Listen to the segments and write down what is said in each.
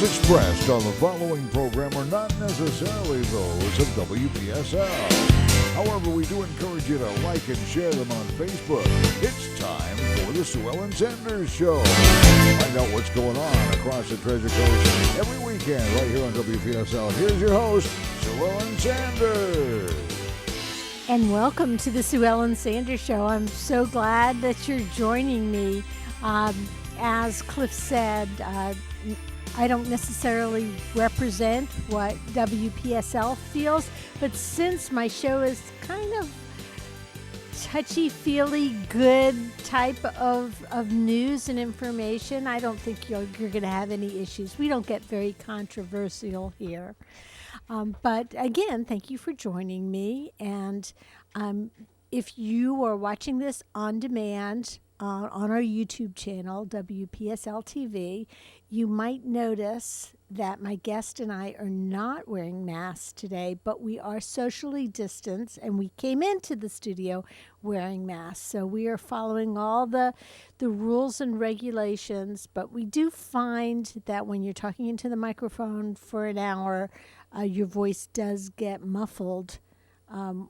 views expressed on the following program are not necessarily those of WPSL. However, we do encourage you to like and share them on Facebook. It's time for the Sue Ellen Sanders Show. Find out what's going on across the Treasure Coast every weekend right here on WPSL. Here's your host, Sue Ellen Sanders. And welcome to the Sue Ellen Sanders Show. I'm so glad that you're joining me. As Cliff said, I don't necessarily represent what WPSL feels, but since my show is kind of touchy-feely good type of news and information, I don't think you're going to have any issues. We don't get very controversial here. But again, thank you for joining me. And if you are watching this on demand on our YouTube channel, WPSL-TV, you might notice that my guest and I are not wearing masks today, but we are socially distanced, and we came into the studio wearing masks. So we are following all the rules and regulations, but we do find that when you're talking into the microphone for an hour, your voice does get muffled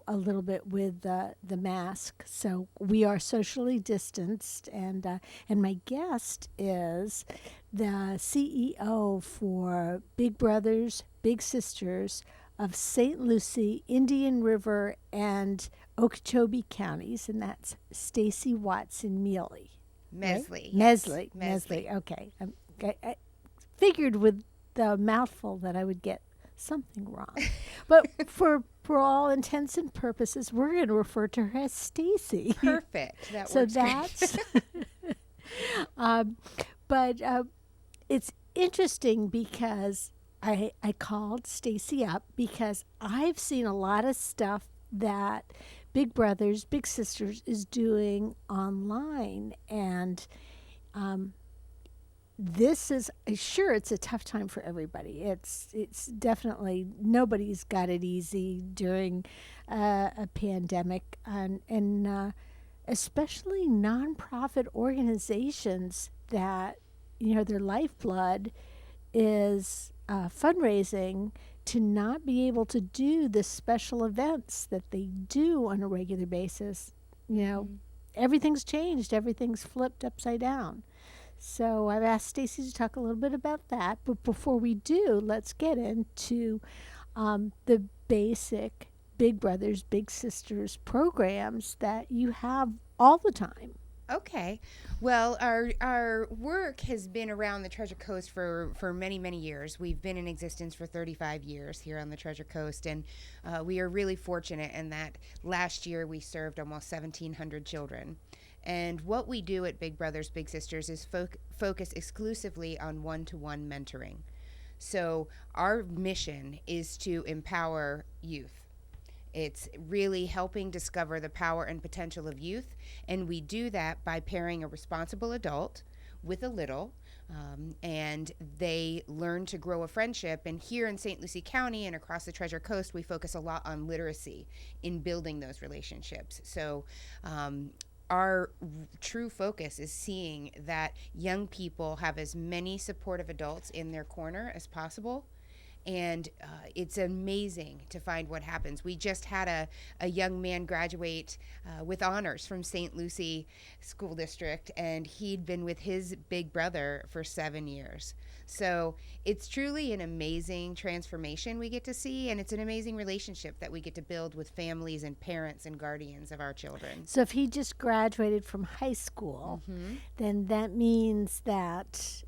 a little bit with the mask. So we are socially distanced, and my guest is the CEO for Big Brothers, Big Sisters of St. Lucie, Indian River, and Okeechobee counties, and that's Stacey Watson Mesley. Right? Mesley. Okay. I figured with the mouthful that I would get something wrong. But for all intents and purposes, we're going to refer to her as Stacey. Perfect. That so works that's but it's interesting because I called Stacey up because I've seen a lot of stuff that Big Brothers, Big Sisters is doing online, and this is sure it's a tough time for everybody. It's definitely nobody's got it easy during a pandemic, and especially nonprofit organizations that their lifeblood is fundraising to not be able to do the special events that they do on a regular basis. Everything's changed. Everything's flipped upside down. So I've asked Stacey to talk a little bit about that. But before we do, let's get into the basic Big Brothers, Big Sisters programs that you have all the time. Okay. Well, our work has been around the Treasure Coast for many, many years. We've been in existence for 35 years here on the Treasure Coast, and we are really fortunate in that last year we served almost 1,700 children. And what we do at Big Brothers Big Sisters is focus exclusively on one-to-one mentoring. So our mission is to empower youth. It's really helping discover the power and potential of youth, and we do that by pairing a responsible adult with a little, and they learn to grow a friendship. And here in St. Lucie County and across the Treasure Coast, we focus a lot on literacy in building those relationships. So our true focus is seeing that young people have as many supportive adults in their corner as possible. And it's amazing to find what happens. We just had a young man graduate with honors from St. Lucie School District, and he'd been with his big brother for 7 years. So it's truly an amazing transformation we get to see, and it's an amazing relationship that we get to build with families and parents and guardians of our children. So if he just graduated from high school, then that means that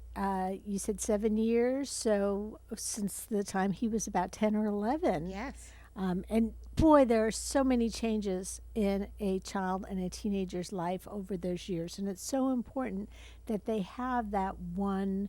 you said 7 years, so since the time he was about 10 or 11. Yes. And boy, there are so many changes in a child and a teenager's life over those years, and it's so important that they have that one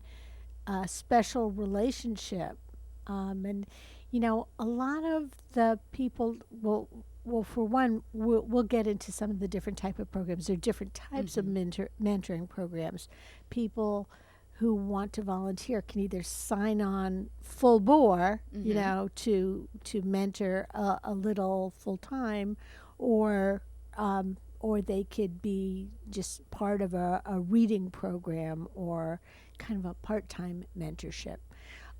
special relationship. And a lot of the people well, for one, we'll get into some of the different type of programs. There are different types of mentoring programs. People who want to volunteer can either sign on full bore, to mentor a little full time, or they could be just part of a reading program or kind of a part-time mentorship.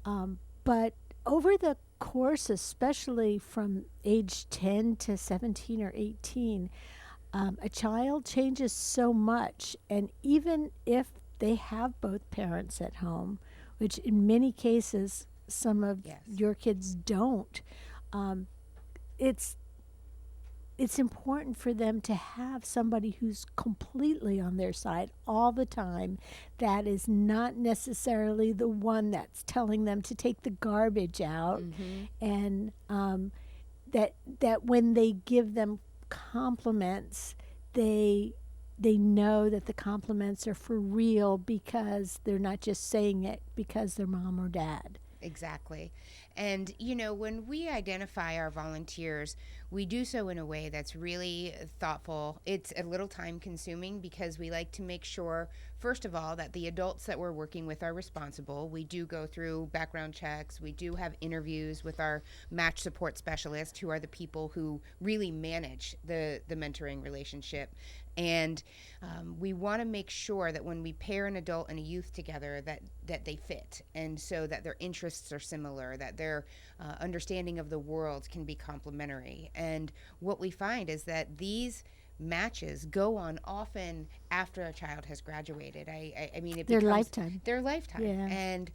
But over the course, especially from age 10 to 17 or 18, a child changes so much. And even if they have both parents at home, which in many cases some of your kids don't, it's important for them to have somebody who's completely on their side all the time, that is not necessarily the one that's telling them to take the garbage out, and that when they give them compliments, they know that the compliments are for real, because they're not just saying it because they're mom or dad. Exactly. And, when we identify our volunteers, we do so in a way that's really thoughtful. It's a little time consuming because we like to make sure, first of all, that the adults that we're working with are responsible. We do go through background checks. We do have interviews with our match support specialists, who are the people who really manage the mentoring relationship. And we want to make sure that when we pair an adult and a youth together, that they fit, and so that their interests are similar, that their understanding of the world can be complementary. And what we find is that these matches go on often after a child has graduated. I mean, it Their becomes lifetime. Their lifetime. Yeah. And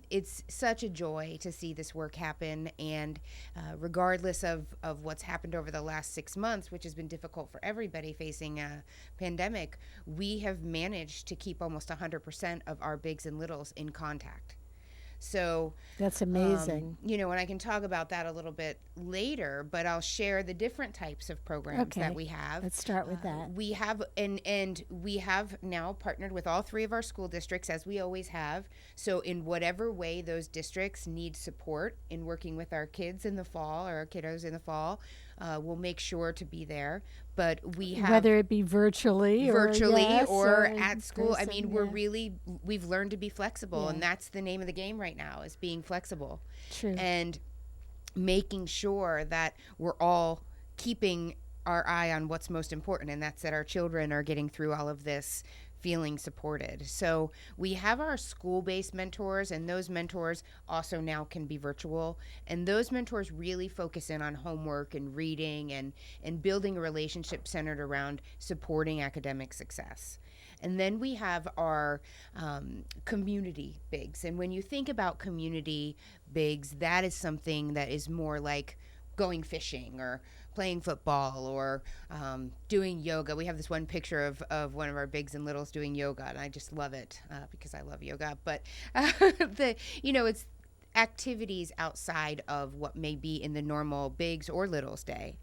it's such a joy to see this work happen. And regardless of what's happened over the last 6 months, which has been difficult for everybody facing a pandemic, we have managed to keep almost 100% of our bigs and littles in contact. So that's amazing. And I can talk about that a little bit later, but I'll share the different types of programs that we have. Let's start with that. We have, and we have now partnered with all 3 of our school districts, as we always have. So in whatever way those districts need support in working with our kids in the fall, or our kiddos in the fall, we'll make sure to be there. But we have, whether it be virtually or at school. person, I mean, we've learned to be flexible, and that's the name of the game right now, is being flexible. True. And making sure that we're all keeping our eye on what's most important, and that's that our children are getting through all of this feeling supported. So we have our school-based mentors, and those mentors also now can be virtual. And those mentors really focus in on homework and reading and building a relationship centered around supporting academic success. And then we have our community bigs. And when you think about community bigs, that is something that is more like going fishing or playing football or doing yoga. We have this one picture of one of our bigs and littles doing yoga, and I just love it because I love yoga. But it's activities outside of what may be in the normal bigs or littles day.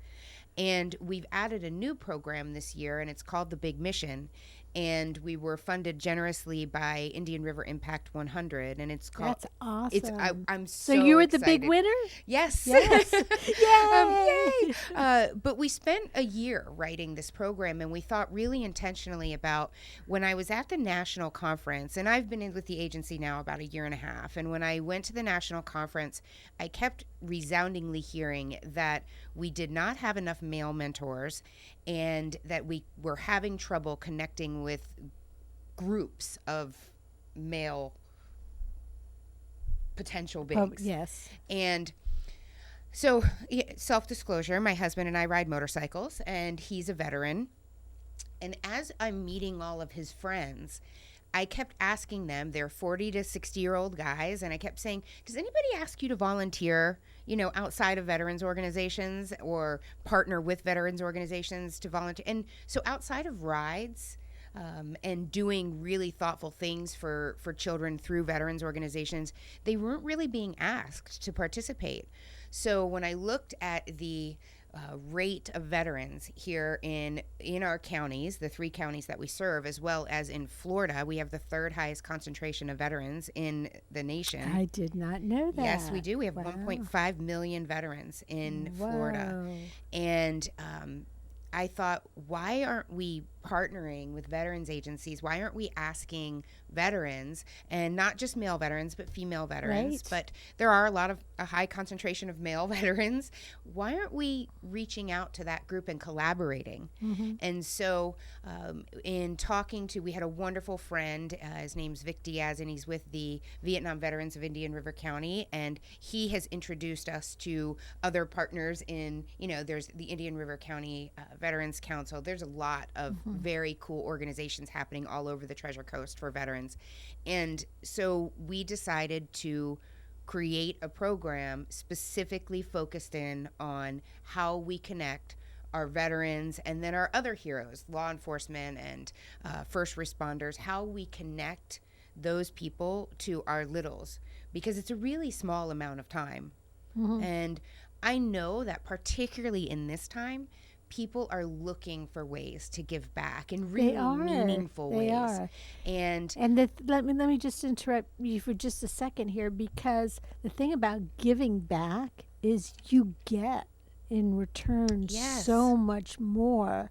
And we've added a new program this year, and it's called the Big Mission. And we were funded generously by Indian River Impact 100, and it's called. That's awesome. I'm so you were the excited. big winner? Yes. Yay! But we spent a year writing this program, and we thought really intentionally about when I was at the national conference, and I've been in with the agency now about a year and a half. And when I went to the national conference, I kept resoundingly hearing that we did not have enough male mentors, and that we were having trouble connecting with groups of male potential bigs. Yes. And so, self-disclosure, my husband and I ride motorcycles, and he's a veteran. And as I'm meeting all of his friends, I kept asking them, they're 40 to 60-year-old guys, and I kept saying, does anybody ask you to volunteer, outside of veterans organizations or partner with veterans organizations to volunteer? And so outside of rides and doing really thoughtful things for children through veterans organizations, they weren't really being asked to participate. So when I looked at the rate of veterans here in our counties, the 3 counties that we serve, as well as in Florida, we have the 3rd highest concentration of veterans in the nation. I did not know that. Yes, we do. We have 1.5 million veterans in Florida. And I thought, why aren't we partnering with veterans agencies? Why aren't we asking veterans, and not just male veterans, but female veterans, Right. but there are a high concentration of male veterans. Why aren't we reaching out to that group and collaborating? And so in talking to, we had a wonderful friend, his name's Vic Diaz, and he's with the Vietnam Veterans of Indian River County, and he has introduced us to other partners in, there's the Indian River County Veterans Council. There's a lot of very cool organizations happening all over the Treasure Coast for veterans. And so we decided to create a program specifically focused in on how we connect our veterans and then our other heroes, law enforcement and first responders, how we connect those people to our littles, because it's a really small amount of time. And I know that particularly in this time, people are looking for ways to give back in really meaningful ways. They are. And let me just interrupt you for just a second here, because the thing about giving back is you get in return so much more.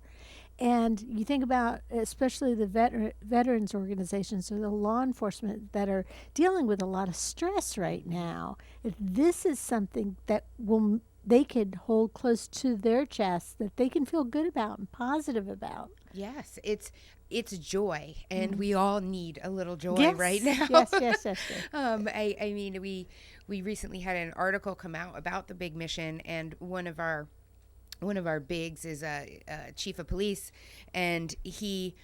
And you think about especially the veterans organizations or the law enforcement that are dealing with a lot of stress right now. If this is something that they could hold close to their chest, that they can feel good about and positive about. yes, it's joy, and we all need a little joy right now. Yes. I mean, we recently had an article come out about the big mission, and one of our bigs is a chief of police, and he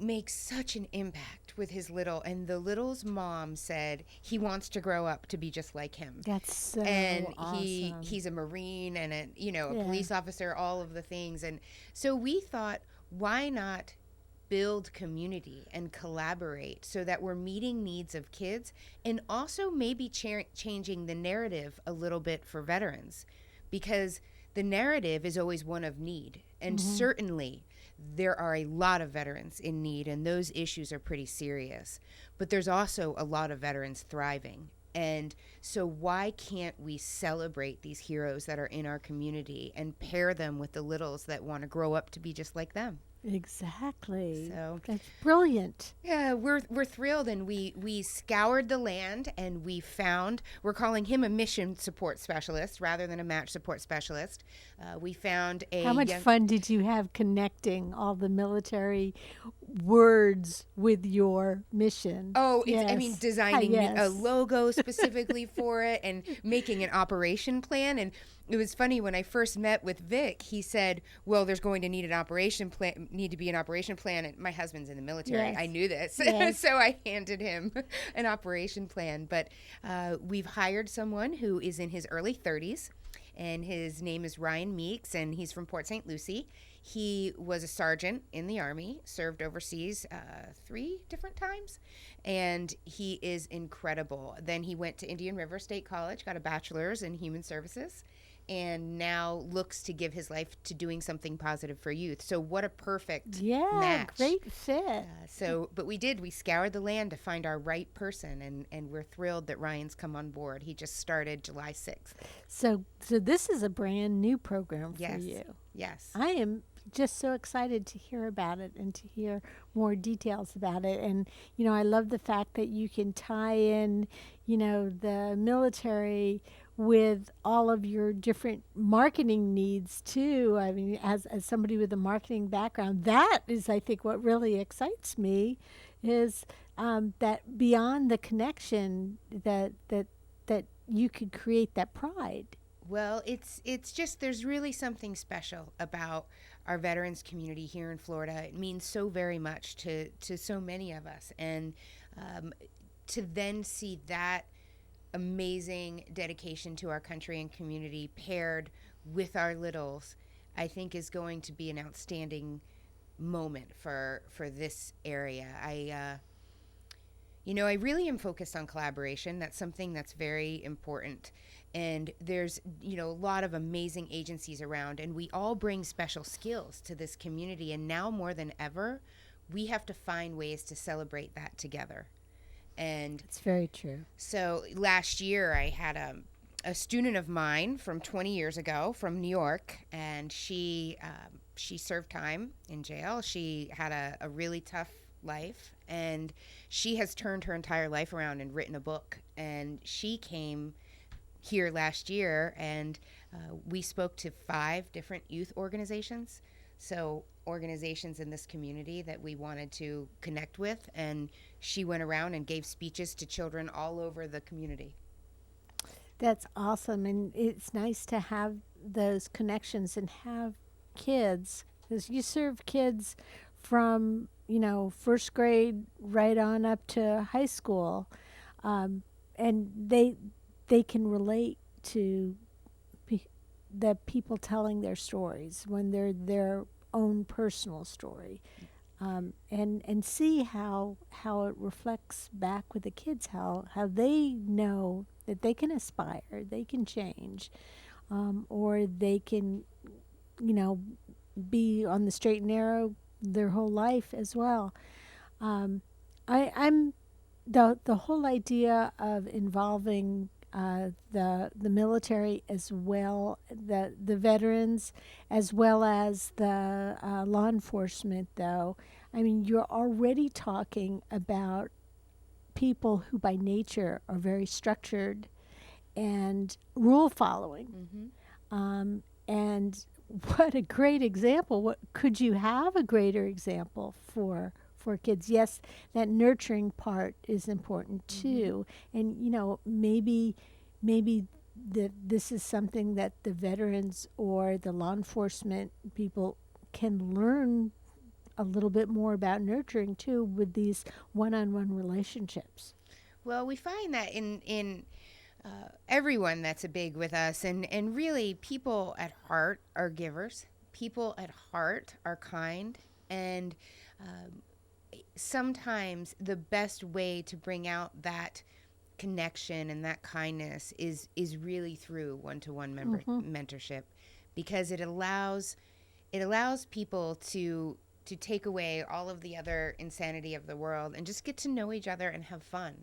makes such an impact with his little, and the little's mom said he wants to grow up to be just like him. That's so And awesome. he's a Marine and a police officer, all of the things. And so we thought, why not build community and collaborate so that we're meeting needs of kids, and also maybe changing the narrative a little bit for veterans, because the narrative is always one of need. And certainly there are a lot of veterans in need, and those issues are pretty serious. But there's also a lot of veterans thriving. And so why can't we celebrate these heroes that are in our community and pair them with the littles that want to grow up to be just like them? Exactly. So that's brilliant. yeah, we're thrilled, and we scoured the land, and we're calling him a mission support specialist rather than a match support specialist. We found a How much fun did you have connecting all the military words with your mission? Oh, yes. I mean, designing Yes. a logo specifically for it, and making an operation plan. And it was funny, when I first met with Vic, he said, well, there's going to need to be an operation plan. And my husband's in the military. Yes. I knew this. Yes. So I handed him an operation plan. But we've hired someone who is in his early 30s, and his name is Ryan Meeks, and he's from Port St. Lucie. He was a sergeant in the Army, served overseas 3 different times, and he is incredible. Then he went to Indian River State College, got a bachelor's in human services, and now looks to give his life to doing something positive for youth. So what a perfect match. Great fit. But we scoured the land to find our right person, and we're thrilled that Ryan's come on board. He just started July 6th. So this is a brand new program for Yes. you. Yes. I am just so excited to hear about it and to hear more details about it. And, I love the fact that you can tie in, the military with all of your different marketing needs too. I mean, as somebody with a marketing background, that is, I think, what really excites me, is that beyond the connection that you could create that pride. Well, it's just, there's really something special about our veterans community here in Florida. It means so very much to so many of us. And to then see that amazing dedication to our country and community paired with our littles, I think is going to be an outstanding moment for this area. I really am focused on collaboration. That's something that's very important. And there's, a lot of amazing agencies around, and we all bring special skills to this community. And now more than ever, we have to find ways to celebrate that together. And it's very true. So last year I had a student of mine from 20 years ago from New York, and she she served time in jail. She had a really tough life, and she has turned her entire life around and written a book. And she came here last year, and we spoke to 5 different youth organizations. So organizations in this community that we wanted to connect with, and she went around and gave speeches to children all over the community. That's awesome, and it's nice to have those connections and have kids, because you serve kids from first grade right on up to high school, and they can relate to the people telling their stories when they're their own personal story, and see how it reflects back with the kids, how they know that they can aspire, they can change, or they can, be on the straight and narrow their whole life as well. I'm the whole idea of involving the military as well, the veterans, as well as the law enforcement, though. I mean, you're already talking about people who by nature are very structured and rule following. And what a great example. What could you have a greater example for kids? Yes, that nurturing part is important too. And maybe this is something that the veterans or the law enforcement people can learn a little bit more about nurturing too, with these one-on-one relationships. Well, we find that in everyone that's a big with us, and really people at heart are givers. People at heart are kind, and sometimes the best way to bring out that connection and that kindness is really through one-to-one mentorship, because it allows people to take away all of the other insanity of the world and just get to know each other and have fun.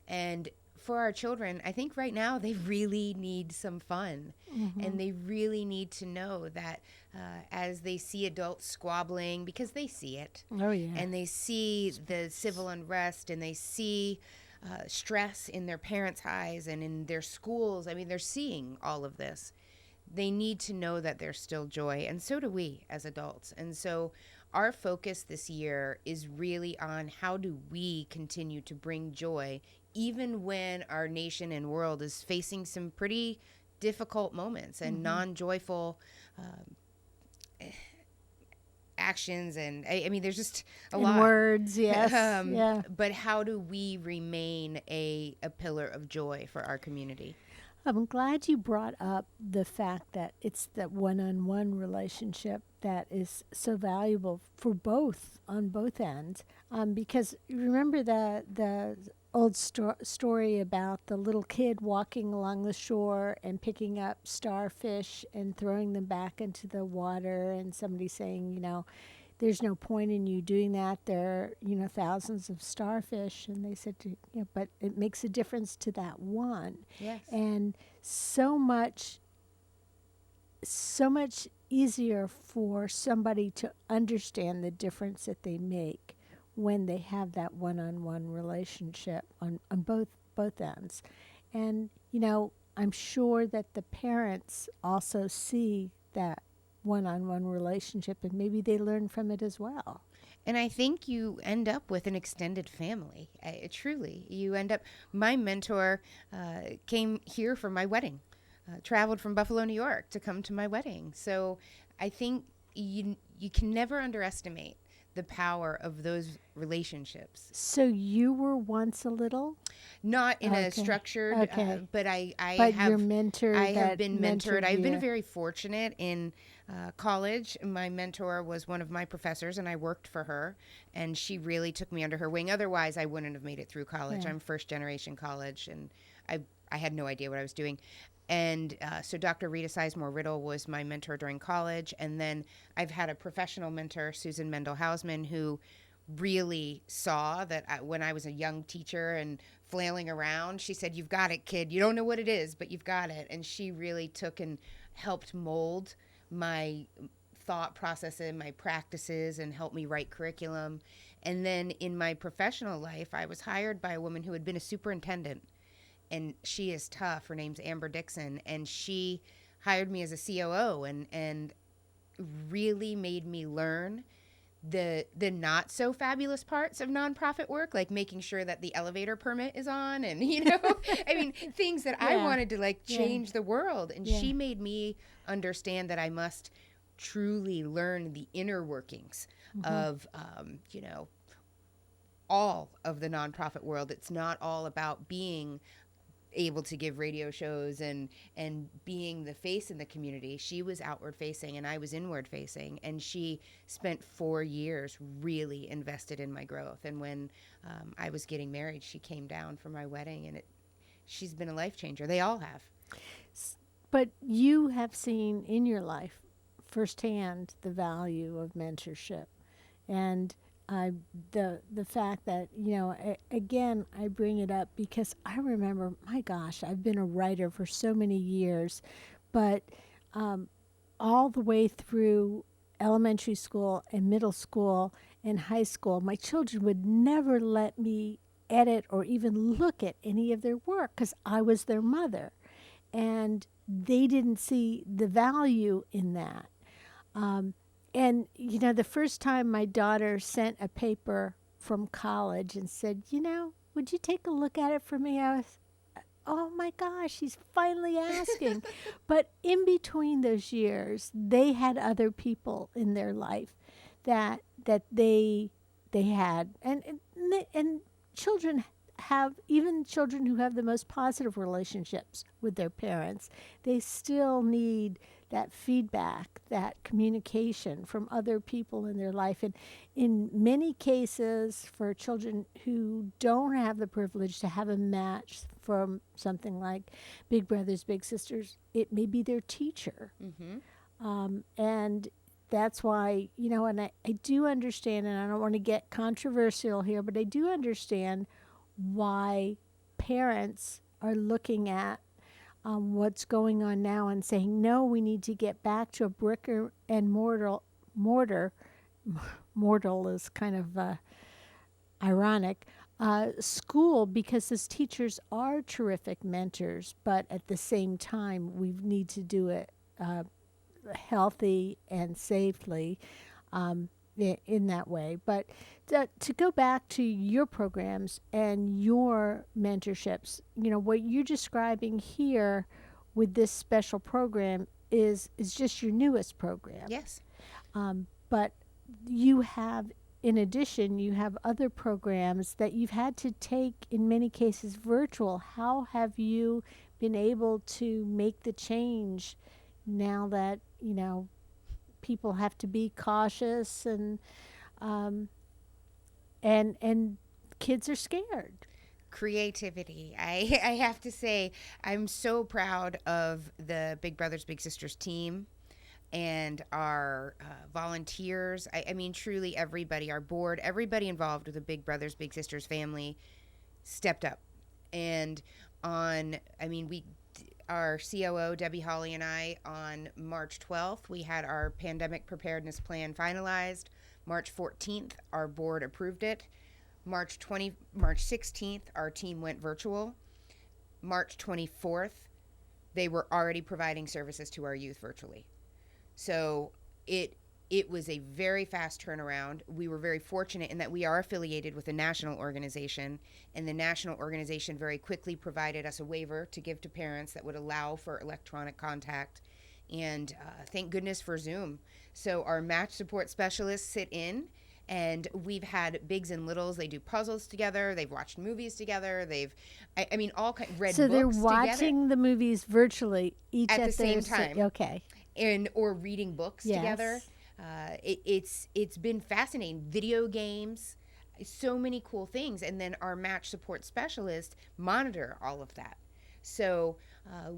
And for our children, I think right now they really need some fun, and they really need to know that as they see adults squabbling, because they see it, and they see the civil unrest, and they see stress in their parents' eyes and in their schools. I mean, they're seeing all of this. They need to know that there's still joy, and so do we as adults. And so our focus this year is really on how do we continue to bring joy even when our nation and world is facing some pretty difficult moments and non-joyful actions. And I mean, there's just a lot. Words, yes. Yeah. But how do we remain a pillar of joy for our community? I'm glad you brought up the fact that it's that one-on-one relationship that is so valuable for both, on both ends. Because remember the old story about the little kid walking along the shore and picking up starfish and throwing them back into the water, and somebody saying, there's no point in you doing that. There are, thousands of starfish. And they said, but it makes a difference to that one. Yes. And so much easier for somebody to understand the difference that they make when they have that one-on-one relationship on both ends. And, I'm sure that the parents also see that one-on-one relationship, and maybe they learn from it as well. And I think you end up with an extended family. Truly, you end up. My mentor came here for my wedding, traveled from Buffalo, New York, to come to my wedding. So I think you can never underestimate the power of those relationships. So you were once a little? Not in a structured, but I have. Your mentor. I have been mentored. I've been very fortunate in college. My mentor was one of my professors, and I worked for her, and she really took me under her wing. Otherwise, I wouldn't have made it through college. I'm first generation college, and I had no idea what I was doing. And so Dr. Rita Sizemore Riddle was my mentor during college. And then I've had a professional mentor, Susan Mendel-Hausman, who really saw that when I was a young teacher and flailing around, she said, "You've got it, kid. You don't know what it is, but you've got it." And she really took and helped mold my thought process in my practices and helped me write curriculum. And then in my professional life, I was hired by a woman who had been a superintendent, and she is tough. Her name's Amber Dixon, and she hired me as a COO and really made me learn the not so fabulous parts of nonprofit work, like making sure that the elevator permit is on, and I mean, things that I wanted to like change the world. And she made me understand that I must truly learn the inner workings of all of the nonprofit world. It's not all about being able to give radio shows and being the face in the community. She was outward facing and I was inward facing, and she spent 4 years really invested in my growth. And when I was getting married, she came down for my wedding, and she's been a life changer. They all have. But you have seen in your life firsthand the value of mentorship, and the fact that, again, I bring it up because I remember, my gosh, I've been a writer for so many years, but all the way through elementary school and middle school and high school, my children would never let me edit or even look at any of their work because I was their mother, and they didn't see the value in that. And, the first time my daughter sent a paper from college and said, would you take a look at it for me? I was, oh my gosh, she's finally asking. But in between those years, they had other people in their life that they had. And children have, even children who have the most positive relationships with their parents, they still need that feedback, that communication from other people in their life. And in many cases, for children who don't have the privilege to have a match from something like Big Brothers Big Sisters, it may be their teacher. And that's why, and I do understand, and I don't want to get controversial here, but I do understand why parents are looking at what's going on now and saying, no, we need to get back to a brick and mortar is kind of ironic, school, because those teachers are terrific mentors, but at the same time, we need to do it healthy and safely in that way. But to go back to your programs and your mentorships, what you're describing here with this special program is just your newest program. Yes. But you have, in addition, you have other programs that you've had to take, in many cases, virtual. How have you been able to make the change now that, people have to be cautious and kids are scared? Creativity. I have to say, I'm so proud of the Big Brothers Big Sisters team and our volunteers. I mean, truly everybody, our board, everybody involved with the Big Brothers Big Sisters family stepped up. And our COO, Debbie Hawley, and I, on March 12th, we had our pandemic preparedness plan finalized. March 14th, our board approved it. March 16th, our team went virtual. March 24th, they were already providing services to our youth virtually. So it was a very fast turnaround. We were very fortunate in that we are affiliated with a national organization, and the national organization very quickly provided us a waiver to give to parents that would allow for electronic contact. And thank goodness for Zoom. So our match support specialists sit in, and we've had bigs and littles. They do puzzles together. They've watched movies together. They've, all kinds, read books together. So they're watching the movies virtually, each at the same time. Okay. Or reading books together. It's been fascinating. Video games, so many cool things. And then our match support specialists monitor all of that. So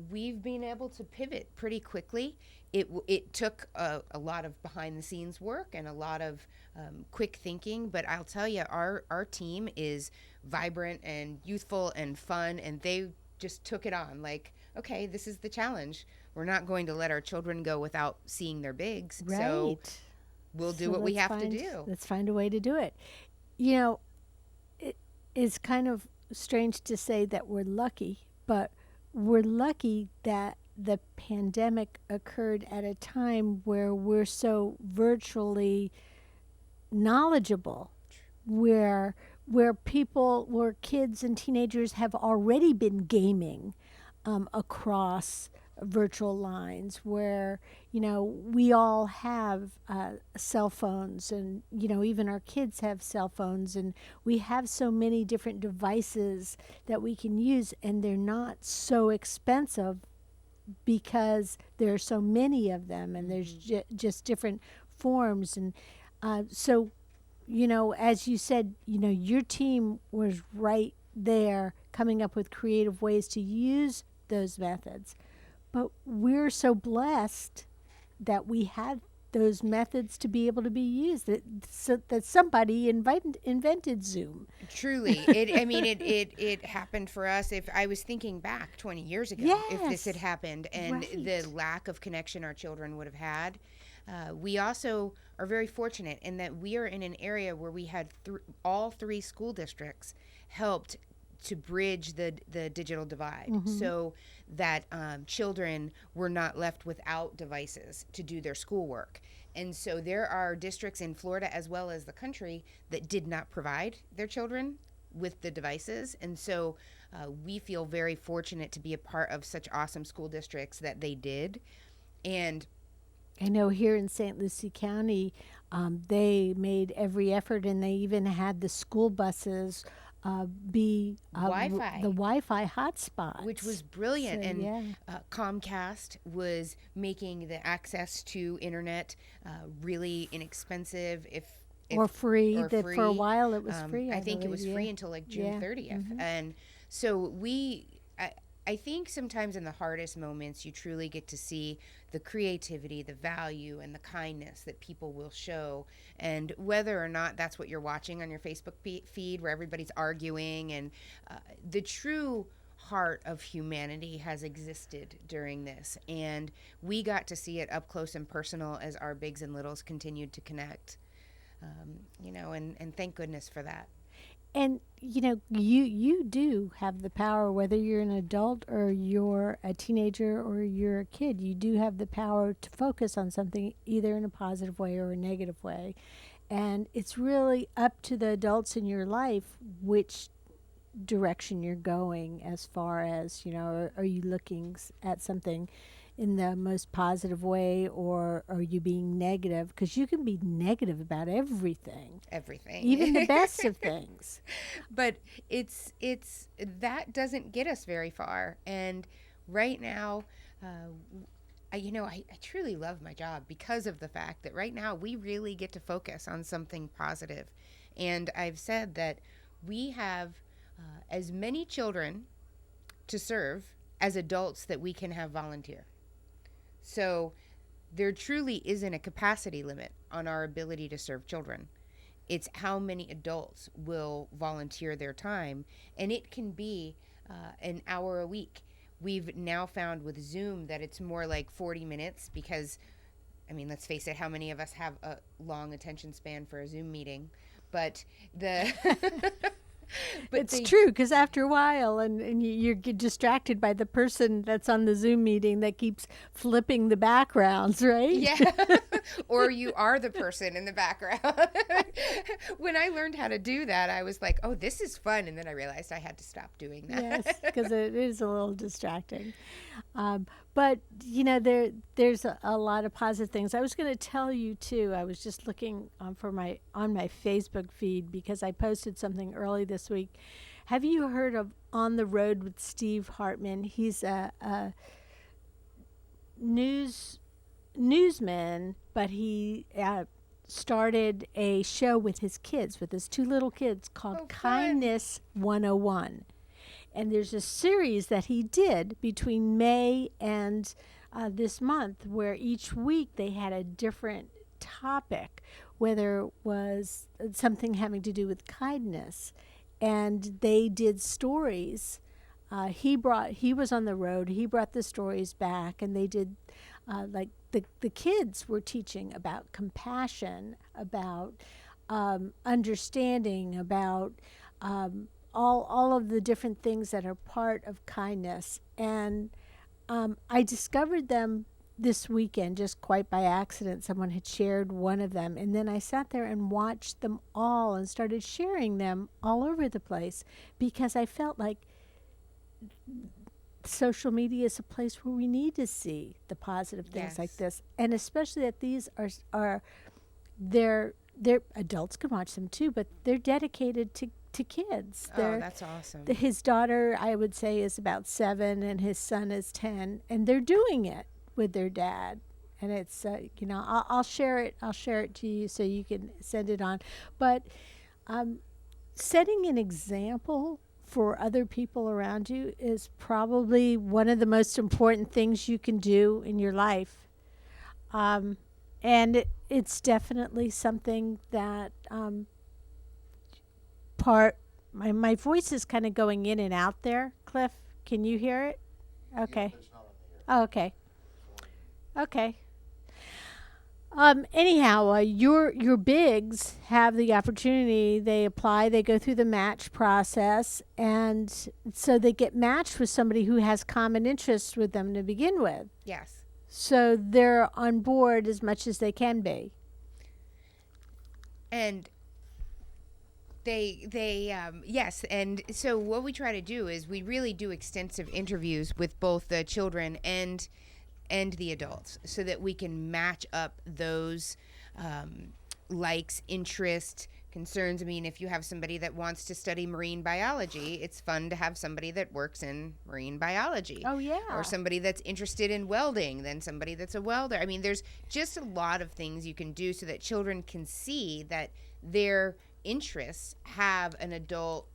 we've been able to pivot pretty quickly. It took a lot of behind the scenes work and a lot of quick thinking, but I'll tell you, our team is vibrant and youthful and fun, and they just took it on like, okay, this is the challenge. we're not going to let our children go without seeing their bigs. Right. So we'll do what we have to do. Let's find a way to do it. You know, it is kind of strange to say that we're lucky, but we're lucky that the pandemic occurred at a time where we're so virtually knowledgeable, where kids and teenagers have already been gaming across virtual lines, where we all have cell phones, and even our kids have cell phones, and we have so many different devices that we can use, and they're not so expensive because there are so many of them, and there's just different forms. And so as you said, your team was right there coming up with creative ways to use those methods. But we're so blessed that we had those methods to be able to be used, that somebody invented Zoom. Truly. It happened for us. If I was thinking back 20 years ago, if this had happened, and the lack of connection our children would have had. We also are very fortunate in that we are in an area where we had all three school districts helped to bridge the digital divide, so that children were not left without devices to do their schoolwork. And so there are districts in Florida as well as the country that did not provide their children with the devices. And so we feel very fortunate to be a part of such awesome school districts that they did. And I know here in St. Lucie County, they made every effort, and they even had the school buses be Wi-Fi. the Wi-Fi hotspot, which was brilliant. So, and Comcast was making the access to internet really inexpensive, or free. Or that free. For a while it was free. I think it was free until like June 30th. And so I think sometimes in the hardest moments, you truly get to see the creativity, the value, and the kindness that people will show. And whether or not that's what you're watching on your Facebook feed, where everybody's arguing, and the true heart of humanity has existed during this. And we got to see it up close and personal as our bigs and littles continued to connect. And thank goodness for that. And you do have the power, whether you're an adult or you're a teenager or you're a kid. You do have the power to focus on something either in a positive way or a negative way. And it's really up to the adults in your life which direction you're going, as far as, are you looking at something in the most positive way, or are you being negative? Because you can be negative about everything, even the best of things. But it's that doesn't get us very far. And right now, I truly love my job because of the fact that right now we really get to focus on something positive. And I've said that we have as many children to serve as adults that we can have volunteer. So there truly isn't a capacity limit on our ability to serve children. It's how many adults will volunteer their time, and it can be an hour a week. We've now found with Zoom that it's more like 40 minutes because, let's face it, how many of us have a long attention span for a Zoom meeting? But it's true, because after a while, and you get distracted by the person that's on the Zoom meeting that keeps flipping the backgrounds, right? Yeah. Or you are the person in the background. When I learned how to do that, I was like, oh, this is fun. And then I realized I had to stop doing that. Yes, because it is a little distracting. But, there's a lot of positive things. I was going to tell you, too, I was just looking on my Facebook feed because I posted something early this week. Have you heard of On the Road with Steve Hartman? He's a newsman, but he started a show with his kids, with his two little kids, called Kindness 101. And there's a series that he did between May and this month, where each week they had a different topic, whether it was something having to do with kindness. And they did stories he was on the road. He brought the stories back, and they did like the kids were teaching about compassion, about understanding, about all of the different things that are part of kindness. And I discovered them this weekend just quite by accident. Someone had shared one of them, and then I sat there and watched them all and started sharing them all over the place, because I felt like social media is a place where we need to see the positive things like this, and especially that these are they're adults can watch them too, but they're dedicated to kids. That's awesome. His daughter, I would say, is about 7, and his son is 10, and they're doing it with their dad. And it's I'll share it to you so you can send it on. But setting an example for other people around you is probably one of the most important things you can do in your life. And it's definitely something that my voice is kind of going in and out there. Cliff, can you hear it? Okay. Oh, okay. Okay. Anyhow, your bigs have the opportunity. They apply, they go through the match process, and so they get matched with somebody who has common interests with them to begin with. Yes. So they're on board as much as they can be. And yes, and so what we try to do is we really do extensive interviews with both the children and the adults, so that we can match up those likes, interests, concerns. I mean, if you have somebody that wants to study marine biology, it's fun to have somebody that works in marine biology. Oh, yeah. Or somebody that's interested in welding than somebody that's a welder. I mean, there's just a lot of things you can do so that children can see that their interests have an adult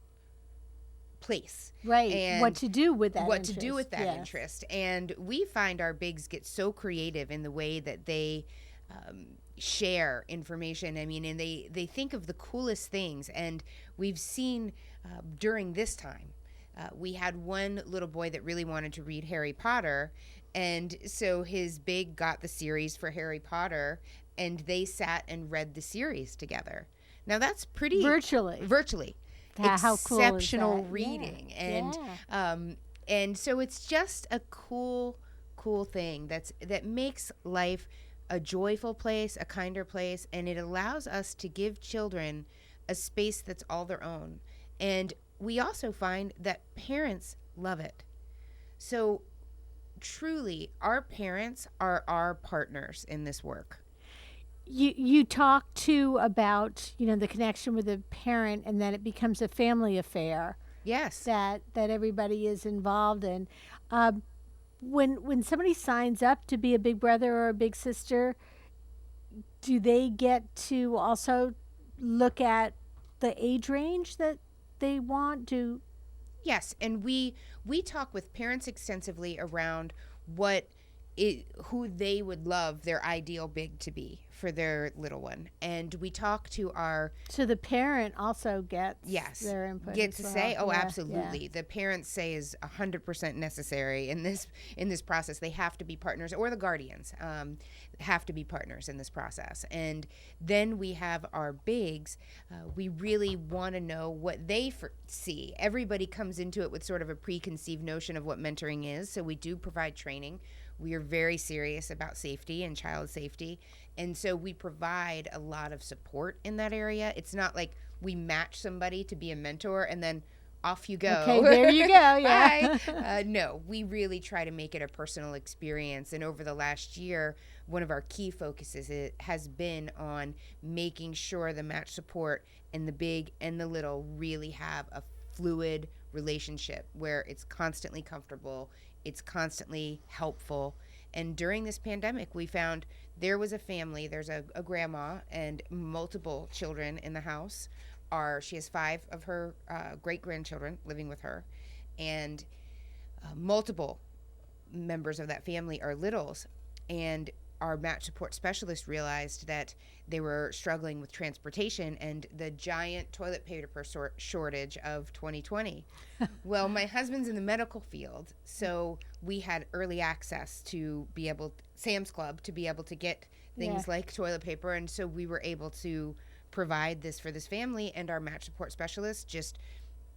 place, right? And what to do with that interest. And we find our bigs get so creative in the way that they share information. I mean, and they think of the coolest things. And we've seen during this time, we had one little boy that really wanted to read Harry Potter, and so his big got the series for Harry Potter, and they sat and read the series together. Now that's pretty virtually how cool exceptional is that? reading. Yeah. And so it's just a cool thing that makes life a joyful place, a kinder place, and it allows us to give children a space that's all their own. And we also find that parents love it. So truly, our parents are our partners in this work. You talk too about the connection with the parent, and that it becomes a family affair. Yes, that everybody is involved in. When somebody signs up to be a big brother or a big sister, do they get to also look at the age range that they want to? Yes, and we talk with parents extensively around who they would love their ideal big to be for their little one. And we talk to so the parent also gets their input. Gets to say, absolutely. Yeah. The parents say is 100% necessary in this process. They have to be partners, or the guardians have to be partners in this process. And then we have our bigs. We really want to know what they see. Everybody comes into it with sort of a preconceived notion of what mentoring is. So we do provide training. We are very serious about safety and child safety. And so we provide a lot of support in that area. It's not like we match somebody to be a mentor and then off you go. Okay, there you go. Yeah. Bye. No, we really try to make it a personal experience. And over the last year, one of our key focuses has been on making sure the match support and the big and the little really have a fluid relationship where it's constantly comfortable, it's constantly helpful. And during this pandemic, we found there was a family, there's a grandma and multiple children in the house. She has 5 of her great-grandchildren living with her, and multiple members of that family are littles. And our match support specialist realized that they were struggling with transportation and the giant toilet paper shortage of 2020. Well, my husband's in the medical field, so we had early access to be able, Sam's Club, to be able to get things like toilet paper, and so we were able to provide this for this family, and our match support specialist just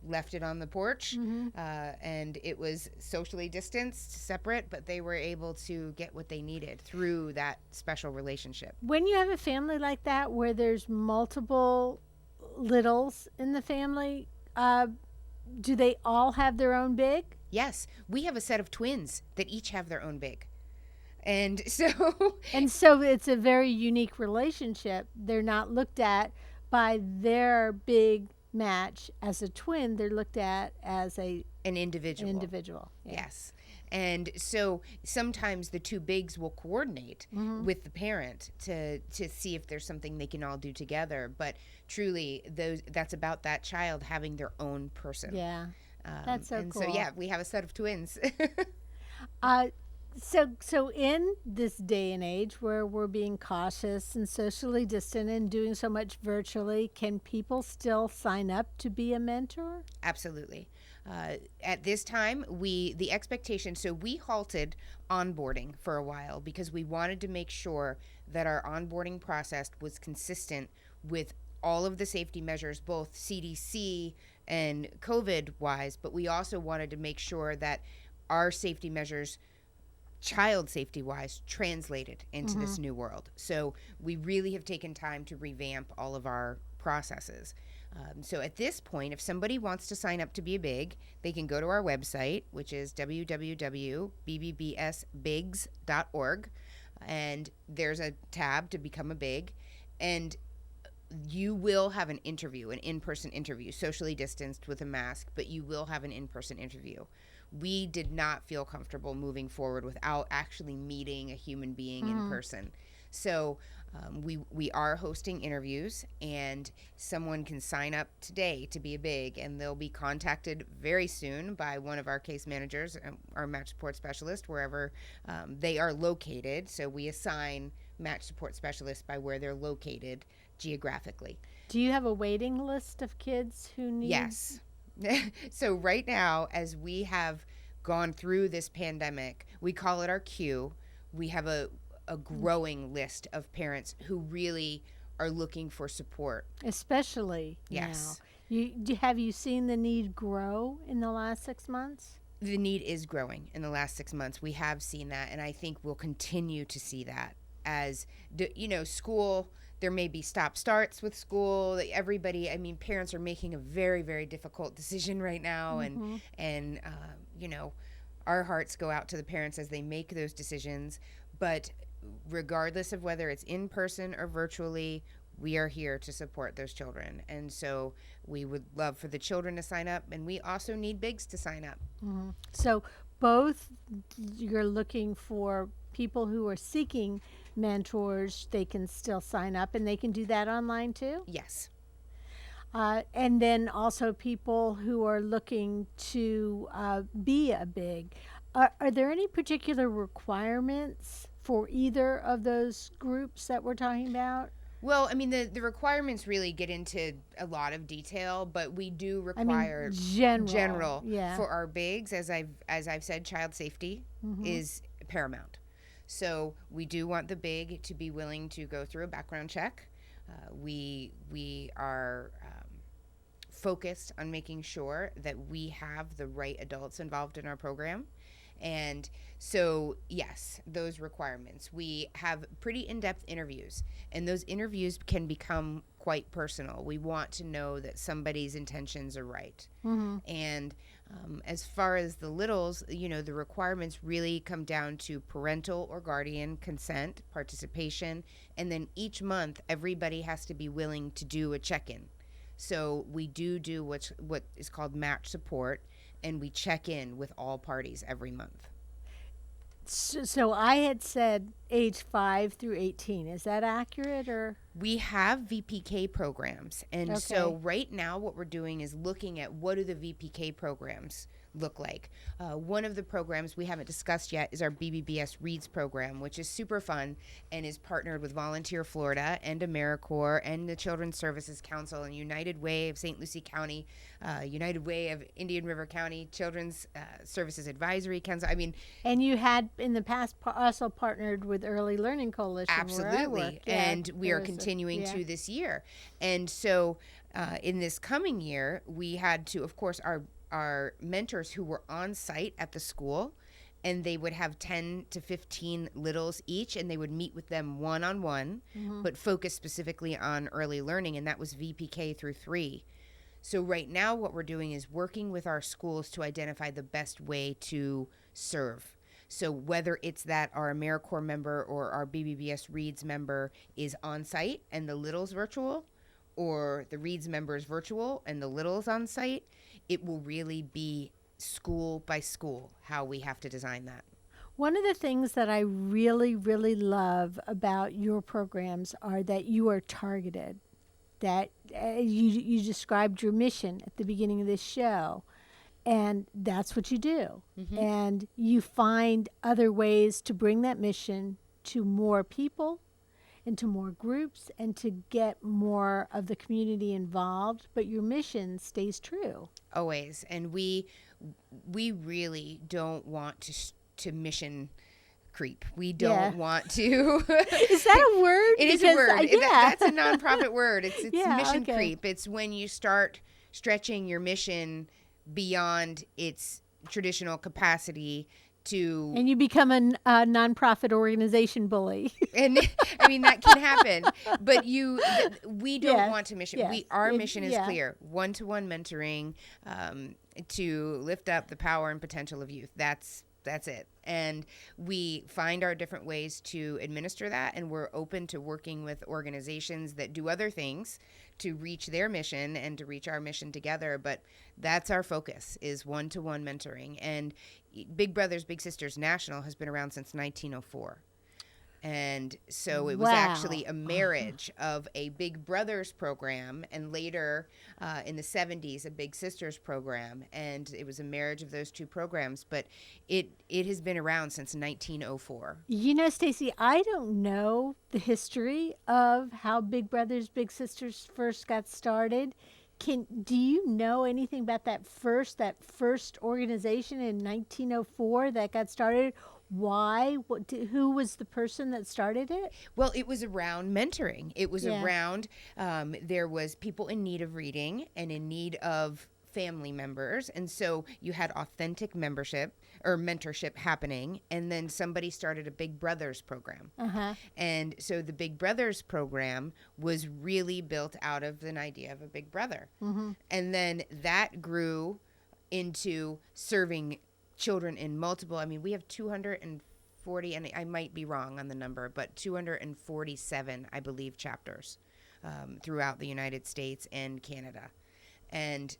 left it on the porch, and it was socially distanced, separate, but they were able to get what they needed through that special relationship. When you have a family like that where there's multiple littles in the family, do they all have their own big? Yes, we have a set of twins that each have their own big. And so it's a very unique relationship. They're not looked at by their big match as a twin. They're looked at as an individual. Yes. And so sometimes the two bigs will coordinate with the parent to see if there's something they can all do together. But truly, that's about that child having their own person. Yeah, that's so cool. So yeah, we have a set of twins. So in this day and age where we're being cautious and socially distant and doing so much virtually, can people still sign up to be a mentor? Absolutely. At this time, the expectation, so we halted onboarding for a while because we wanted to make sure that our onboarding process was consistent with all of the safety measures, both CDC and COVID-wise, but we also wanted to make sure that our safety measures, child safety-wise, translated into this new world. So we really have taken time to revamp all of our processes. So at this point, if somebody wants to sign up to be a big, they can go to our website, which is www.bbbsbigs.org, and there's a tab to become a big, and you will have an interview, an in-person interview, socially distanced with a mask, but you will have an in-person interview. We did not feel comfortable moving forward without actually meeting a human being in person. So we are hosting interviews, and someone can sign up today to be a big, and they'll be contacted very soon by one of our case managers, our match support specialist, wherever they are located. So we assign match support specialists by where they're located geographically. Do you have a waiting list of kids who need? Yes. So right now, as we have gone through this pandemic, we call it our queue. We have a growing list of parents who really are looking for support. Especially yes. now. Have you seen the need grow in the last 6 months? The need is growing in the last 6 months. We have seen that, and I think we'll continue to see that as, school. There may be stop-starts with school. Everybody, parents are making a very, very difficult decision right now, and our hearts go out to the parents as they make those decisions. But regardless of whether it's in person or virtually, we are here to support those children. And so we would love for the children to sign up, and we also need bigs to sign up. So both, you're looking for people who are seeking mentors, they can still sign up, and they can do that online too? Yes. And then also people who are looking to be a big. Are there any particular requirements for either of those groups that we're talking about? Well, the requirements really get into a lot of detail, but we do require general for our bigs. As I've said, child safety is paramount. So we do want the big to be willing to go through a background check. We are focused on making sure that we have the right adults involved in our program. And so, yes, those requirements. We have pretty in-depth interviews, and those interviews can become quite personal. We want to know that somebody's intentions are right. And as far as the littles, the requirements really come down to parental or guardian consent, participation, and then each month everybody has to be willing to do a check-in. So we do what is called match support, and we check in with all parties every month. So I had said age 5 through 18. Is that accurate, or? We have VPK programs. And so right now what we're doing is looking at what do the VPK programs look like? One of the programs we haven't discussed yet is our BBBS Reads program, which is super fun and is partnered with Volunteer Florida and AmeriCorps and the Children's Services Council and United Way of St. Lucie County, United Way of Indian River County, Children's Services Advisory Council. I mean, and you had in the past also partnered with Early Learning Coalition. Absolutely, and we are continuing to this year. And so in this coming year, we had to, of course, our mentors who were on site at the school, and they would have 10 to 15 littles each, and they would meet with them one-on-one, but focus specifically on early learning, and that was VPK through 3. So right now what we're doing is working with our schools to identify the best way to serve. So whether it's that our AmeriCorps member or our BBBS Reads member is on site and the littles virtual, or the Reads members virtual and the littles on site, it will really be school by school how we have to design that. One of the things that I really, really love about your programs are that you are targeted, that you described your mission at the beginning of this show, and that's what you do. And you find other ways to bring that mission to more people, into more groups, and to get more of the community involved, but your mission stays true. Always. And we really don't want to mission creep. We don't want to. Is that a word? It is a word. That's a nonprofit word. It's mission creep. It's when you start stretching your mission beyond its traditional capacity to... And you become a nonprofit organization bully. And I mean, that can happen. But we don't want to mission. Our mission is clear. One-to-one mentoring to lift up the power and potential of youth. That's it. And we find our different ways to administer that, and we're open to working with organizations that do other things to reach their mission and to reach our mission together. But that's our focus, is one-to-one mentoring. And Big Brothers Big Sisters National has been around since 1904. And so it was actually a marriage of a Big Brothers program, and later in the 70s, a Big Sisters program. And it was a marriage of those two programs, but it has been around since 1904. You know, Stacey, I don't know the history of how Big Brothers Big Sisters first got started. Do you know anything about that first organization in 1904 that got started? Why? Who was the person that started it? Well, it was around mentoring. It was around, there was people in need of reading and in need of family members. And so you had authentic membership or mentorship happening. And then somebody started a Big Brothers program. And so the Big Brothers program was really built out of an idea of a big brother. And then that grew into serving children in multiple, I mean, we have 240, and I might be wrong on the number, but 247, I believe, chapters throughout the United States and Canada. And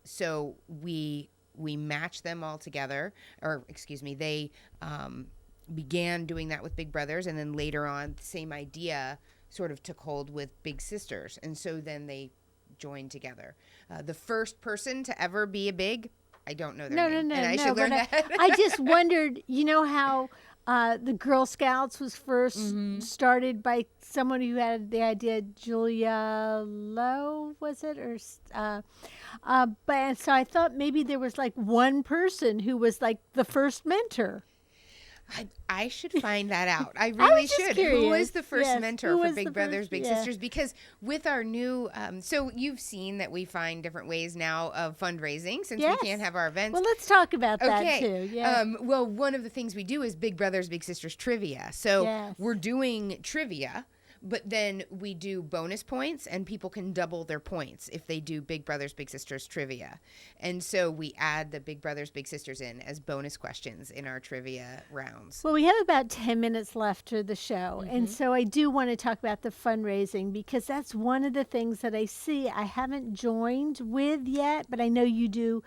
so we match them all together, or excuse me, they began doing that with Big Brothers, and then later on, the same idea sort of took hold with Big Sisters. And so then they joined together. The first person to ever be a Big, I don't know their name. And I should learn that. I just wondered, you know how the Girl Scouts was first started by someone who had the idea, Julia Lowe, was it? Or but so I thought maybe there was like one person who was like the first mentor. I should find that out. I really should. Curious. Who was the first mentor for Big Brothers Big Sisters? Because with our new, so you've seen that we find different ways now of fundraising since we can't have our events. Well, let's talk about that too. Well, one of the things we do is Big Brothers Big Sisters trivia. So we're doing trivia, but then we do bonus points, and people can double their points if they do Big Brothers Big Sisters trivia. And so we add the Big Brothers Big Sisters in as bonus questions in our trivia rounds. Well, we have about 10 minutes left to the show. And so I do want to talk about the fundraising, because that's one of the things that I see I haven't joined with yet, but I know you do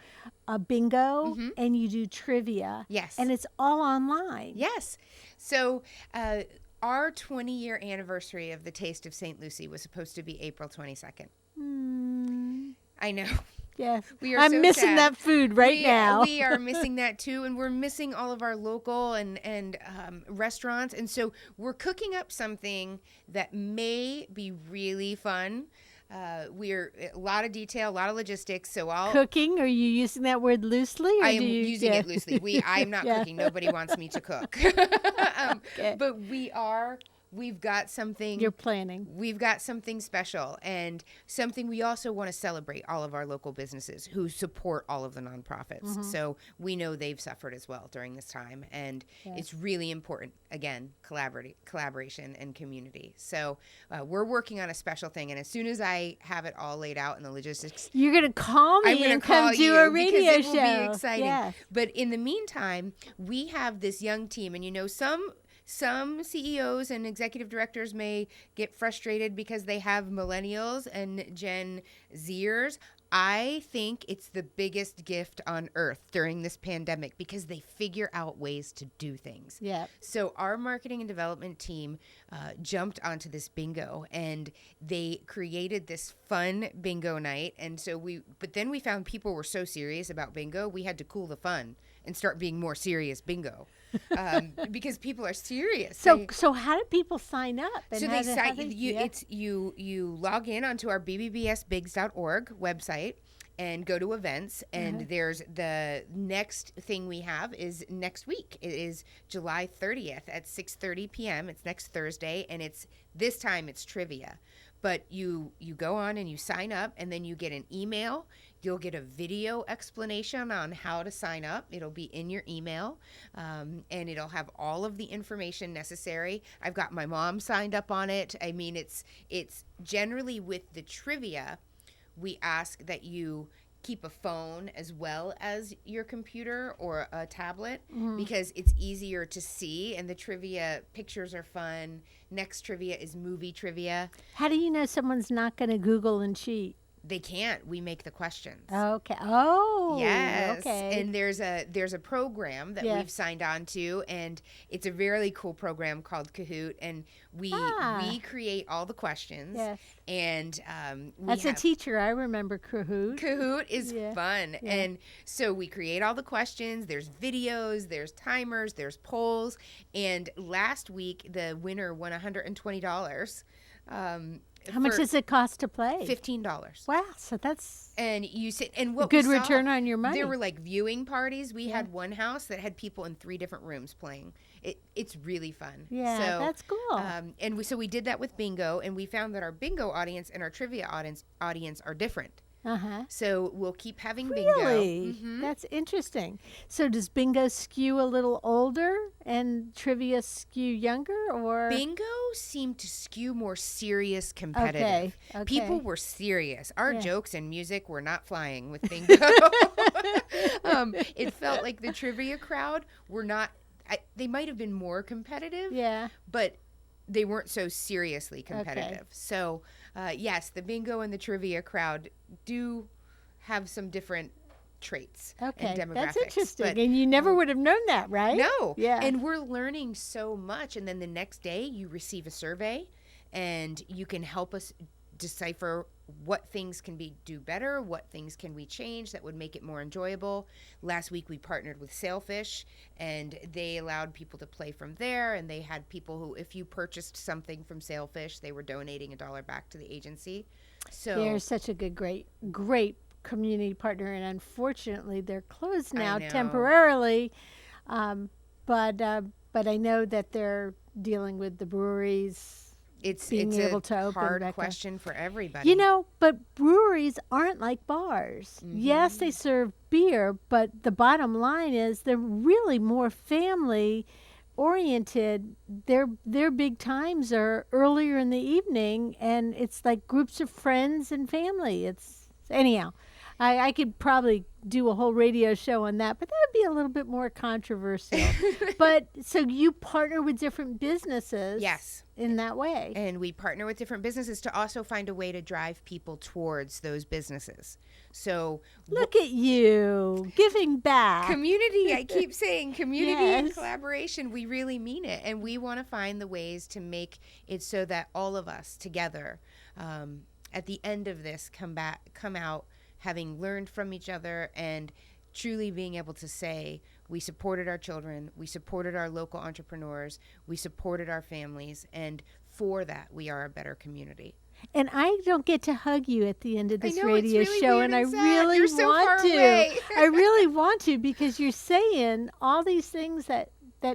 a bingo and you do trivia. Yes. And it's all online. Yes. So our 20-year anniversary of the Taste of St. Lucie was supposed to be April 22nd. I know. Yes. We are I'm so missing sad. that food right now. We are missing that too, and we're missing all of our local and restaurants. And so we're cooking up something that may be really fun. We're a lot of detail, a lot of logistics. So Cooking? Are you using that word loosely? Or I am do you, using yeah. it loosely. I'm not Yeah. cooking. Nobody wants me to cook. Okay. But we've got something. You're planning. We've got something special, and something we also want to celebrate all of our local businesses who support all of the nonprofits. Mm-hmm. So we know they've suffered as well during this time, and it's really important, again, collaboration and community. So we're working on a special thing, and as soon as I have it all laid out in the logistics, You're going to call me I'm going to and call come do you a radio because it show. will be exciting. Yes. But in the meantime, we have this young team, and some CEOs and executive directors may get frustrated because they have millennials and Gen Zers. I think it's the biggest gift on earth during this pandemic because they figure out ways to do things. Yeah. So our marketing and development team jumped onto this bingo, and they created this fun bingo night. And so but then we found people were so serious about bingo, we had to cool the fun and start being more serious bingo. Because people are serious. So how do people sign up? And So how they do- how sign. do- You, yeah. it's you log in onto our bbbsbigs.org website and go to events. And there's the next thing we have is next week. It is July 30th at 6:30 p.m. It's next Thursday, and this time it's trivia. But you go on and you sign up, and then you get an email. You'll get a video explanation on how to sign up. It'll be in your email, and it'll have all of the information necessary. I've got my mom signed up on it. I mean, it's generally with the trivia, we ask that you keep a phone as well as your computer or a tablet because it's easier to see, and the trivia pictures are fun. Next trivia is movie trivia. How do you know someone's not going to Google and cheat? They can't. We make the questions. Okay. Oh. Yes. Okay. And there's a program that we've signed on to, and it's a really cool program called Kahoot, and we create all the questions. Yes. And As a teacher, I remember Kahoot. Kahoot is fun. Yeah. And so we create all the questions. There's videos, there's timers, there's polls. And last week, the winner won $120. How much does it cost to play? $15. Wow, so that's And you sit, and what good we saw, return on your money. There were like viewing parties. We had one house that had people in 3 different rooms playing. It's really fun. Yeah, so, that's cool. And we did that with bingo, and we found that our bingo audience and our trivia audience are different. So we'll keep having bingo. Really? That's interesting. So does bingo skew a little older and trivia skew younger, or? Bingo seemed to skew more serious, competitive. Okay. People were serious. Our jokes and music were not flying with bingo. It felt like the trivia crowd were not. They might have been more competitive. Yeah. But they weren't so seriously competitive. So, yes, the bingo and the trivia crowd do have some different traits and demographics. That's interesting. But And you never would have known that, right? no. Yeah. And we're learning so much. And then the next day you receive a survey, and you can help us decipher what things can do better, what things can we change that would make it more enjoyable. Last week we partnered with Sailfish, and they allowed people to play from there, and they had people who, if you purchased something from Sailfish, they were donating $1 back to the agency. So They're such a good, great community partner, and unfortunately they're closed now know. temporarily. But I know that they're dealing with the breweries. it's being able a to open hard back up. question for everybody. You know, but breweries aren't like bars. Yes, they serve beer, but the bottom line is they're really more family oriented. Their big times are earlier in the evening, and it's like groups of friends and family. It's anyhow. I could probably do a whole radio show on that, but that would be a little bit more controversial. But so you partner with different businesses, Yes. in that way. And we partner with different businesses to also find a way to drive people towards those businesses. So Look at you giving back. community, I keep saying community and Yes. collaboration, we really mean it. And we want to find the ways to make it so that all of us together, at the end of this, come out having learned from each other and truly being able to say, we supported our children, we supported our local entrepreneurs, we supported our families, and for that, we are a better community. And I don't get to hug you at the end of this I know, radio it's really show, weird and I and sad. really You're so want far to. away. I really want to, because you're saying all these things that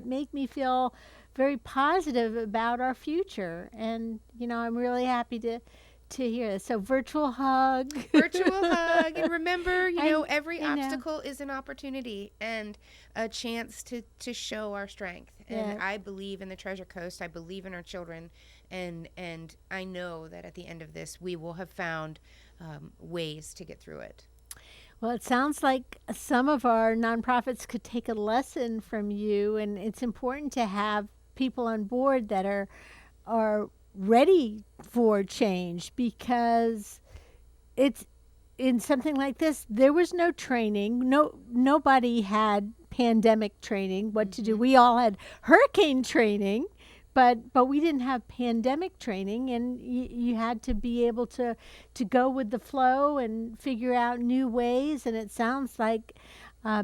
make me feel very positive about our future. And, I'm really happy to hear this. So virtual hug. Virtual hug. And remember, every I know. obstacle is an opportunity and a chance to show our strength. And Yeah. I believe in the Treasure Coast. I believe in our children. And I know that at the end of this, we will have found ways to get through it. Well, it sounds like some of our nonprofits could take a lesson from you, and it's important to have people on board that are ready for change, because it's in something like this, there was no training. Nobody had pandemic training, what to do. We all had hurricane training, but we didn't have pandemic training, and you had to be able to go with the flow and figure out new ways. And it sounds like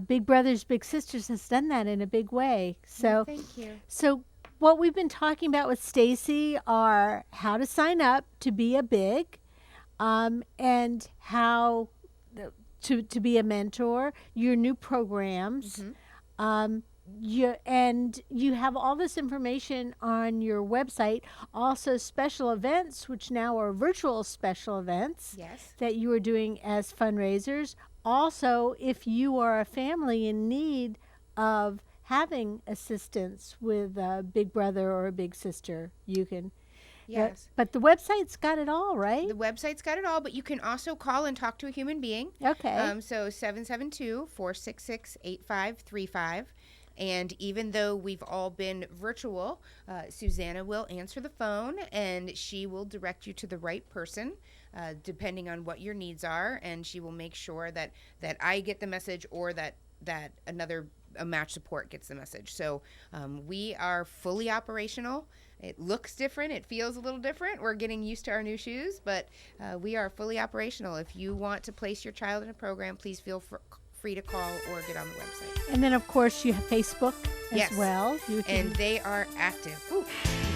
Big Brothers Big Sisters has done that in a big way. So Thank you. So what we've been talking about with Stacey are how to sign up to be a big, and how to be a mentor, your new programs. You have all this information on your website. Also, special events, which now are virtual special events, Yes. that you are doing as fundraisers. Also, if you are a family in need of having assistance with a big brother or a big sister, you can. Yes. But the website's got it all, right? The website's got it all, but you can also call and talk to a human being. Okay. So 772-466-8535. And even though we've all been virtual, Susanna will answer the phone, and she will direct you to the right person, depending on what your needs are. And she will make sure that I get the message, or that another match support gets the message. So we are fully operational. It looks different. It feels a little different. We're getting used to our new shoes, but we are fully operational. If you want to place your child in a program, please feel free to call or get on the website. And then, of course, you have Facebook as Yes. well. You can, And they are active. Ooh, you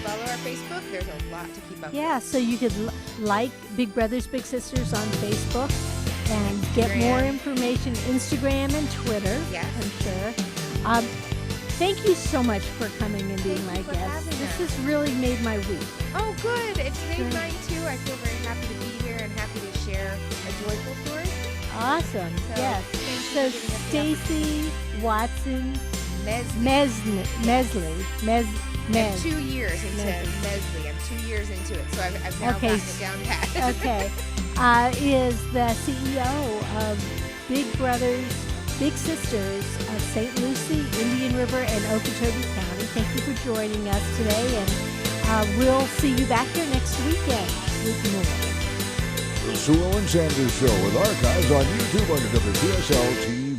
follow our Facebook. There's a lot to keep up yeah, with. so you could like Big Brothers Big Sisters on Facebook and get more Instagram. information, Instagram and Twitter, Yes. I'm sure. Thank you so much for coming and being Thank you my for guest. having This us. has really made my week. Oh, good. It's made Good. mine too. I feel very happy to be here and happy to share a joyful story. Awesome. So, Yes. thank you So for giving us the Stacey Watson Mesley. Mesley. I'm 2 years into Mesley. Mesley. I'm 2 years into it, so I've now Okay. gotten it down pat. Okay. Is the CEO of Big Brothers Big Sisters of St. Lucie, Indian River, and Okeechobee County. Thank you for joining us today, and we'll see you back here next weekend with more. The Sue Ellen Sanders Show, with archives on YouTube under WPSL-TV.